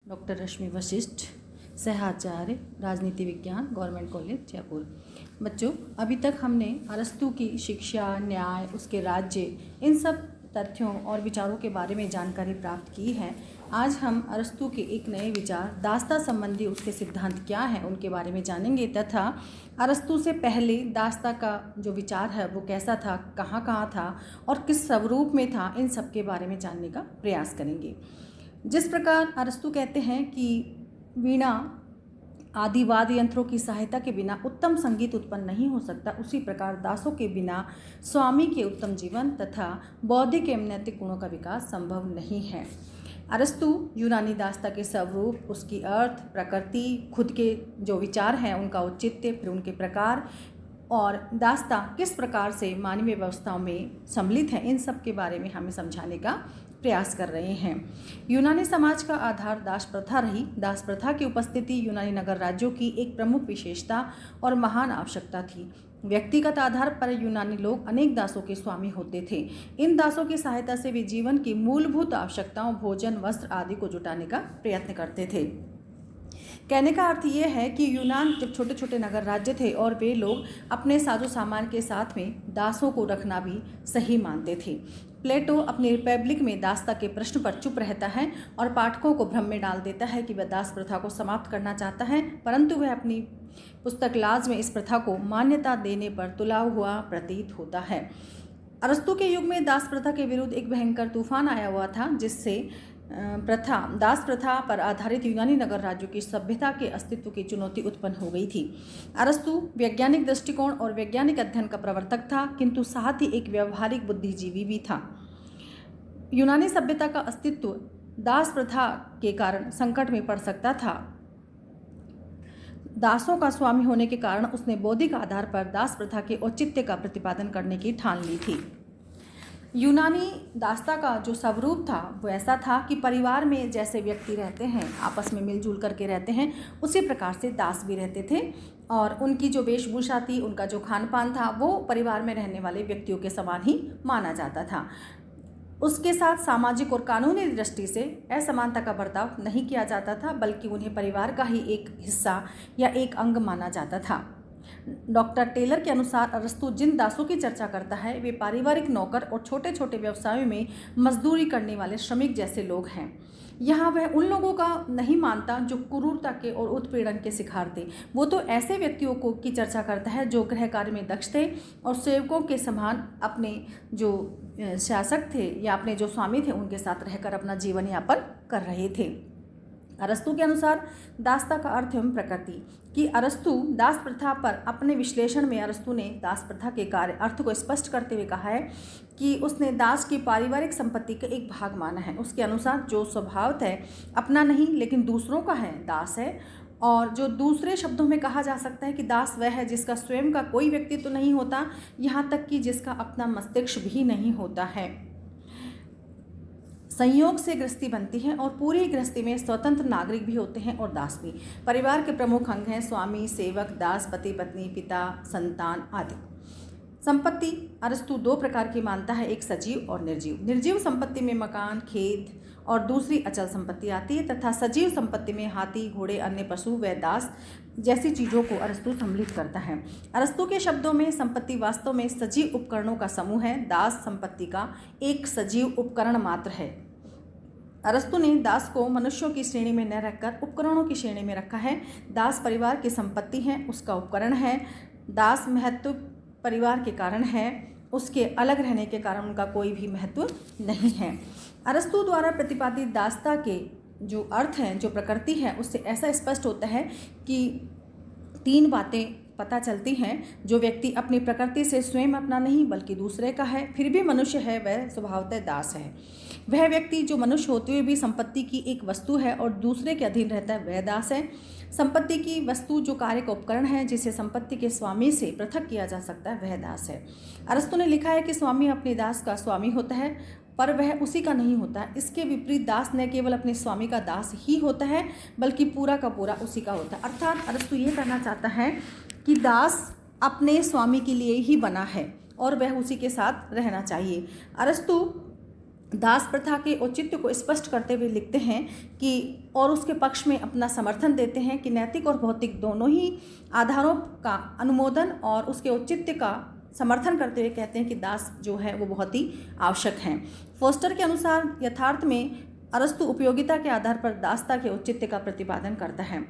Doctor रश्मि वशिष्ठ, सहाचार्य राजनीति विज्ञान, government college Jaipur. बच्चों, अभी तक हमने अरस्तू की शिक्षा, न्याय, उसके राज्य, इन सब तथ्यों और विचारों के बारे में जानकारी प्राप्त की है। आज हम अरस्तू के एक नए विचार दास्ता संबंधी उसके सिद्धांत क्या हैं उनके बारे में जानेंगे तथा अरस्तू से पहले दास्ता का जो विचार है वो कैसा था, कहाँ कहाँ था और किस स्वरूप में था, इन सब के बारे में जानने का प्रयास करेंगे। जिस प्रकार अरस्तू कहते हैं कि वीणा आदि वाद्य यंत्रों की सहायता के बिना उत्तम संगीत उत्पन्न नहीं हो सकता, उसी प्रकार दासों के बिना स्वामी के उत्तम जीवन तथा बौद्धिक एवं नैतिक गुणों का विकास संभव नहीं है। अरस्तू यूनानी दास्ता के स्वरूप, उसकी अर्थ, प्रकृति, खुद के जो विचार हैं उनका औचित्य, फिर उनके प्रकार और दास्ता किस प्रकार से मानवीय व्यवस्थाओं में सम्मिलित है, इन सब के बारे में हमें समझाने का प्रयास कर रहे हैं। यूनानी समाज का आधार दास प्रथा रही। दास प्रथा की उपस्थिति यूनानी नगर राज्यों की एक प्रमुख विशेषता और महान आवश्यकता थी। व्यक्तिगत आधार पर यूनानी लोग अनेक दासों के स्वामी होते थे। इन दासों की सहायता से वे जीवन की मूलभूत आवश्यकताओं, भोजन, वस्त्र आदि को जुटाने का प्रयत्न करते थे। कहने का अर्थ ये है कि यूनान जब छोटे छोटे नगर राज्य थे और वे लोग अपने साजो सामान के साथ में दासों को रखना भी सही मानते थे। प्लेटो अपनी रिपब्लिक में दास्ता के प्रश्न पर चुप रहता है और पाठकों को भ्रम में डाल देता है कि वह दास प्रथा को समाप्त करना चाहता है, परंतु वह अपनी पुस्तक लाज में इस प्रथा को मान्यता देने पर तुला हुआ प्रतीत होता है। अरस्तू के युग में दास प्रथा के विरुद्ध एक भयंकर तूफान आया हुआ था, जिससे दास प्रथा पर आधारित यूनानी नगर राज्यों की सभ्यता के अस्तित्व की चुनौती उत्पन्न हो गई थी। अरस्तू वैज्ञानिक दृष्टिकोण और वैज्ञानिक अध्ययन का प्रवर्तक था, किंतु साथ ही एक व्यवहारिक बुद्धिजीवी भी था। यूनानी सभ्यता का अस्तित्व दास प्रथा के कारण संकट में पड़ सकता था। दासों का स्वामी होने के कारण उसने बौद्धिक आधार पर दास प्रथा के औचित्य का प्रतिपादन करने की ठान ली थी। यूनानी दास्ता का जो स्वरूप था वो ऐसा था कि परिवार में जैसे व्यक्ति रहते हैं, आपस में मिलजुल करके रहते हैं, उसी प्रकार से दास भी रहते थे और उनकी जो वेशभूषा थी, उनका जो खान पान था, वो परिवार में रहने वाले व्यक्तियों के समान ही माना जाता था। उसके साथ सामाजिक और कानूनी दृष्टि से असमानता का बर्ताव नहीं किया जाता था, बल्कि उन्हें परिवार का ही एक हिस्सा या एक अंग माना जाता था। डॉक्टर टेलर के अनुसार अरस्तू जिन दासों की चर्चा करता है वे पारिवारिक नौकर और छोटे छोटे व्यवसायों में मजदूरी करने वाले श्रमिक जैसे लोग हैं। यहाँ वह उन लोगों का नहीं मानता जो क्रूरता के और उत्पीड़न के शिकार थे। वो तो ऐसे व्यक्तियों को की चर्चा करता है जो गृह कार्य में दक्ष थे और सेवकों के समान अपने जो शासक थे या अपने जो स्वामी थे उनके साथ रहकर अपना जीवन यापन कर रहे थे। अरस्तू के अनुसार दास्ता का अर्थ एवं प्रकृति कि अरस्तू दास प्रथा पर अपने विश्लेषण में अरस्तू ने दास प्रथा के कार्य अर्थ को स्पष्ट करते हुए कहा है कि उसने दास की पारिवारिक संपत्ति का एक भाग माना है। उसके अनुसार जो स्वभाव है अपना नहीं लेकिन दूसरों का है, दास है। और जो दूसरे शब्दों में कहा जा सकता है कि दास वह है जिसका स्वयं का कोई व्यक्तित्व नहीं होता, यहाँ तक कि जिसका अपना मस्तिष्क भी नहीं होता है। संयोग से गृहस्थी बनती है और पूरी गृहस्थी में स्वतंत्र नागरिक भी होते हैं और दास भी। परिवार के प्रमुख अंग हैं स्वामी, सेवक, दास, पति, पत्नी, पिता, संतान आदि। संपत्ति अरस्तू दो प्रकार की मानता है, एक सजीव और निर्जीव। निर्जीव संपत्ति में मकान, खेत और दूसरी अचल संपत्ति आती है तथा सजीव संपत्ति में हाथी, घोड़े, अन्य पशु व दास जैसी चीज़ों को अरस्तू सम्मिलित करता है। अरस्तू के शब्दों में संपत्ति वास्तव में सजीव उपकरणों का समूह है, दास संपत्ति का एक सजीव उपकरण मात्र है। अरस्तू ने दास को मनुष्यों की श्रेणी में न रखकर उपकरणों की श्रेणी में रखा है। दास परिवार की संपत्ति है, उसका उपकरण है। दास महत्व परिवार के कारण है, उसके अलग रहने के कारण उनका कोई भी महत्व नहीं है। अरस्तू द्वारा प्रतिपादित दास्ता के जो अर्थ हैं, जो प्रकृति है, उससे ऐसा स्पष्ट होता है कि तीन बातें पता चलती हैं। जो व्यक्ति अपनी प्रकृति से स्वयं अपना नहीं बल्कि दूसरे का है, फिर भी मनुष्य है, वह स्वभावतः दास है। वह व्यक्ति जो मनुष्य होते हुए भी संपत्ति की एक वस्तु है और दूसरे के अधीन रहता है, वह दास है। संपत्ति की वस्तु जो कार्य का उपकरण है, जिसे संपत्ति के स्वामी से पृथक किया जा सकता है, वह दास है। अरस्तू ने लिखा है कि स्वामी अपने दास का स्वामी होता है, पर वह उसी का नहीं होता। इसके विपरीत दास न केवल अपने स्वामी का दास ही होता है बल्कि पूरा का पूरा उसी का होता है। अर्थात अरस्तू ये कहना चाहता है कि दास अपने स्वामी के लिए ही बना है और वह उसी के साथ रहना चाहिए। अरस्तू दास प्रथा के औचित्य को स्पष्ट करते हुए लिखते हैं कि और उसके पक्ष में अपना समर्थन देते हैं कि नैतिक और भौतिक दोनों ही आधारों का अनुमोदन और उसके औचित्य का समर्थन करते हुए कहते हैं कि दास जो है वो बहुत ही आवश्यक हैं। फोस्टर के अनुसार यथार्थ में अरस्तु उपयोगिता के आधार पर दासता के औचित्य का प्रतिपादन करता है।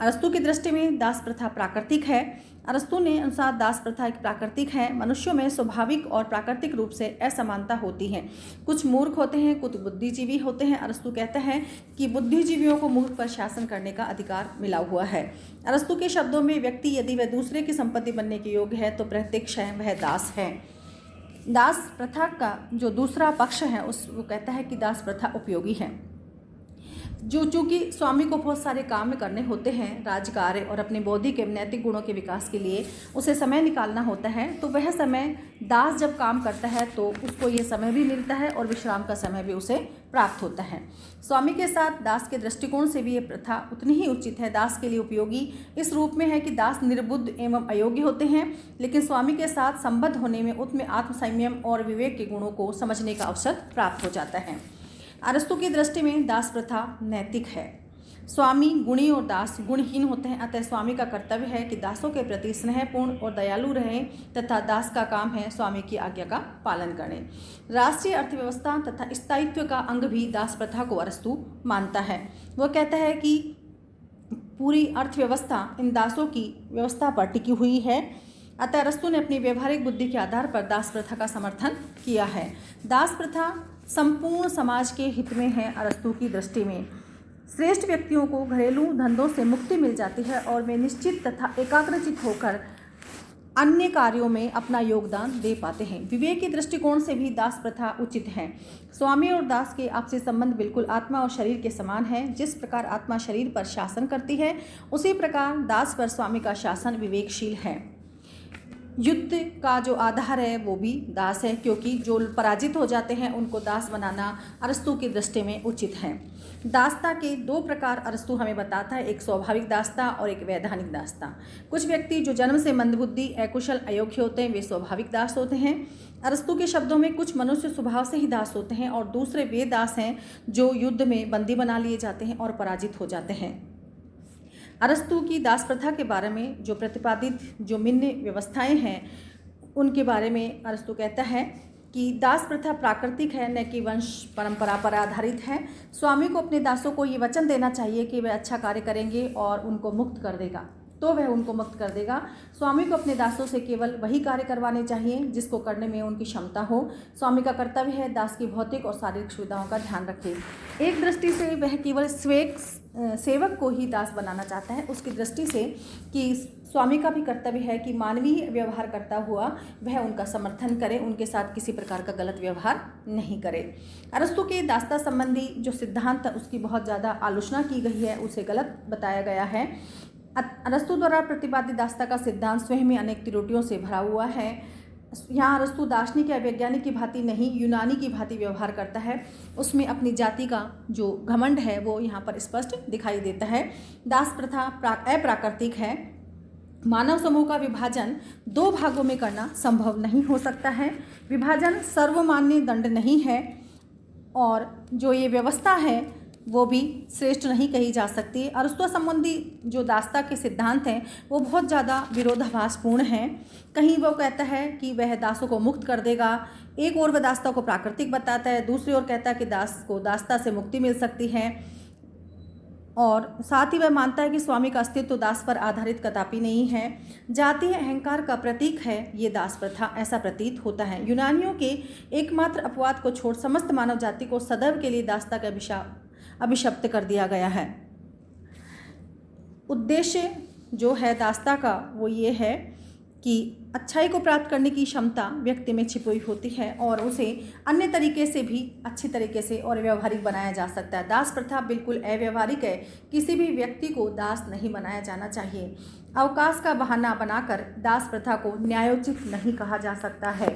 अरस्तु की दृष्टि में दास प्रथा प्राकृतिक है। अरस्तु ने अनुसार दास प्रथा एक प्राकृतिक है। मनुष्यों में स्वाभाविक और प्राकृतिक रूप से असमानता होती है। कुछ मूर्ख होते हैं, कुछ बुद्धिजीवी होते हैं। अरस्तु कहता है कि बुद्धिजीवियों को मूर्ख पर शासन करने का अधिकार मिला हुआ है। अरस्तु के शब्दों में व्यक्ति यदि वह दूसरे की संपत्ति बनने के योग्य है तो प्रत्यक्ष है वह दास है। दास प्रथा का जो दूसरा पक्ष है वो कहता है कि दास प्रथा उपयोगी है। जो चूँकि स्वामी को बहुत सारे काम करने होते हैं, राजकार्य और अपने बौद्धिक एवं नैतिक गुणों के विकास के लिए उसे समय निकालना होता है, तो वह समय दास जब काम करता है तो उसको ये समय भी मिलता है और विश्राम का समय भी उसे प्राप्त होता है। स्वामी के साथ दास के दृष्टिकोण से भी ये प्रथा उतनी ही उचित है। दास के लिए उपयोगी इस रूप में है कि दास निर्बुद्ध एवं अयोग्य होते हैं, लेकिन स्वामी के साथ संबद्ध होने में उनमें आत्मसंयम और विवेक के गुणों को समझने का अवसर प्राप्त हो जाता है। अरस्तु की दृष्टि में दास प्रथा नैतिक है। स्वामी गुणी और दास गुणहीन होते हैं, अतः स्वामी का कर्तव्य है कि दासों के प्रति स्नेहपूर्ण और दयालु रहें तथा दास का काम है स्वामी की आज्ञा का पालन करें। राष्ट्रीय अर्थव्यवस्था तथा स्थायित्व का अंग भी दास प्रथा को अरस्तु मानता है। वह कहता है कि पूरी अर्थव्यवस्था इन दासों की व्यवस्था पर टिकी हुई है, अतः अरस्तु ने अपनी व्यवहारिक बुद्धि के आधार पर दास प्रथा का समर्थन किया है। दास प्रथा संपूर्ण समाज के हित में है। अरस्तु की दृष्टि में श्रेष्ठ व्यक्तियों को घरेलू धंधों से मुक्ति मिल जाती है और वे निश्चित तथा एकाग्रचित होकर अन्य कार्यों में अपना योगदान दे पाते हैं। विवेक के दृष्टिकोण से भी दास प्रथा उचित है। स्वामी और दास के आपसी संबंध बिल्कुल आत्मा और शरीर के समान है। जिस प्रकार आत्मा शरीर पर शासन करती है, उसी प्रकार दास पर स्वामी का शासन विवेकशील है। युद्ध का जो आधार है वो भी दास है, क्योंकि जो पराजित हो जाते हैं उनको दास बनाना अरस्तु की दृष्टि में उचित है। दासता के दो प्रकार अरस्तु हमें बताता है, एक स्वाभाविक दासता और एक वैधानिक दासता। कुछ व्यक्ति जो जन्म से मंदबुद्धि, अकुशल, अयोग्य होते हैं वे स्वाभाविक दास होते हैं। अरस्तु के शब्दों में कुछ मनुष्य स्वभाव से ही दास होते हैं और दूसरे वे दास हैं जो युद्ध में बंदी बना लिए जाते हैं और पराजित हो जाते हैं। अरस्तु की दास प्रथा के बारे में जो प्रतिपादित जो मिन्न व्यवस्थाएं हैं उनके बारे में अरस्तु कहता है कि दास प्रथा प्राकृतिक है, न कि वंश परंपरा पर आधारित है। स्वामी को अपने दासों को ये वचन देना चाहिए कि वे अच्छा कार्य करेंगे और उनको मुक्त कर देगा, तो वह उनको मुक्त कर देगा। स्वामी को अपने दासों से केवल वही कार्य करवाने चाहिए जिसको करने में उनकी क्षमता हो। स्वामी का कर्तव्य है दास की भौतिक और शारीरिक सुविधाओं का ध्यान रखे। एक दृष्टि से वह केवल सेवक को ही दास बनाना चाहता है, उसकी दृष्टि से कि स्वामी का भी कर्तव्य है कि मानवीय व्यवहार करता हुआ वह उनका समर्थन करे, उनके साथ किसी प्रकार का गलत व्यवहार नहीं करे। अरस्तु के दासता संबंधी जो सिद्धांत उसकी बहुत ज़्यादा आलोचना की गई है, उसे गलत बताया गया है। अरस्तु द्वारा प्रतिपादित दासता का सिद्धांत स्वयं में अनेक त्रुटियों से भरा हुआ है। यहाँ अरस्तु दार्शनिक या वैज्ञानिक की भांति नहीं, यूनानी की भांति व्यवहार करता है। उसमें अपनी जाति का जो घमंड है वो यहाँ पर स्पष्ट दिखाई देता है। दास प्रथा अप्राकृतिक है। मानव समूह का विभाजन दो भागों में करना संभव नहीं हो सकता है। विभाजन सर्वमान्य दंड नहीं है और जो ये व्यवस्था है वो भी श्रेष्ठ नहीं कही जा सकती। अरस्तु संबंधी जो दासता के सिद्धांत हैं वो बहुत ज़्यादा विरोधाभासपूर्ण हैं। कहीं वो कहता है कि वह दासों को मुक्त कर देगा, एक और वह दासता को प्राकृतिक बताता है, दूसरी ओर कहता है कि दास को दासता से मुक्ति मिल सकती है, और साथ ही वह मानता है कि स्वामी का अस्तित्व दास पर आधारित कदापि नहीं है। जातीय अहंकार का प्रतीक है ये दास प्रथा, ऐसा प्रतीत होता है। यूनानियों के एकमात्र अपवाद को छोड़ समस्त मानव जाति को सदैव के लिए दासता का अभिशप्त कर दिया गया है। उद्देश्य जो है दासता का वो ये है कि अच्छाई को प्राप्त करने की क्षमता व्यक्ति में छिपी हुई होती है और उसे अन्य तरीके से भी अच्छी तरीके से और व्यवहारिक बनाया जा सकता है। दास प्रथा बिल्कुल अव्यवहारिक है। किसी भी व्यक्ति को दास नहीं बनाया जाना चाहिए। अवकाश का बहाना बनाकर दास प्रथा को न्यायोचित नहीं कहा जा सकता है।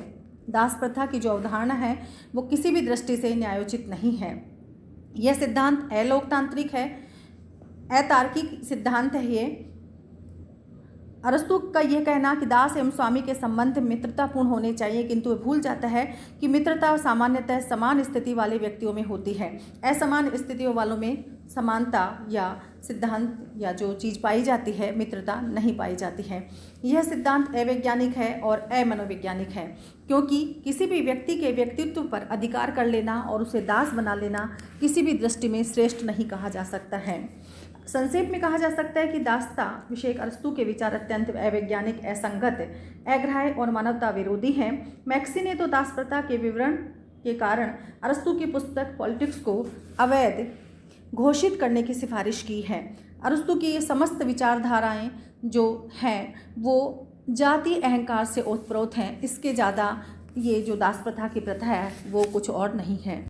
दास प्रथा की जो अवधारणा है वो किसी भी दृष्टि से न्यायोचित नहीं है। यह सिद्धांत अलोकतांत्रिक है, अतार्किक सिद्धांत है ये। अरस्तु का यह कहना कि दास एवं स्वामी के संबंध मित्रतापूर्ण होने चाहिए, किंतु वह भूल जाता है कि मित्रता सामान्यतः समान स्थिति वाले व्यक्तियों में होती है। असमान स्थितियों वालों में समानता या सिद्धांत या जो चीज़ पाई जाती है मित्रता नहीं पाई जाती है। यह सिद्धांत अवैज्ञानिक है और अमनोवैज्ञानिक है, क्योंकि किसी भी व्यक्ति के व्यक्तित्व पर अधिकार कर लेना और उसे दास बना लेना किसी भी दृष्टि में श्रेष्ठ नहीं कहा जा सकता है। संक्षेप में कहा जा सकता है कि दासता विषयक अरस्तु के विचार अत्यंत अवैज्ञानिक, असंगत, अग्राह्य और मानवता विरोधी हैं। मैक्सी ने तो दास प्रथा के विवरण के कारण अरस्तु की पुस्तक पॉलिटिक्स को अवैध घोषित करने की सिफारिश की है। अरस्तु की ये समस्त विचारधाराएं जो हैं वो जाति अहंकार से ओतप्रोत हैं। इसके ज़्यादा ये जो दास प्रथा की प्रथा है वो कुछ और नहीं है।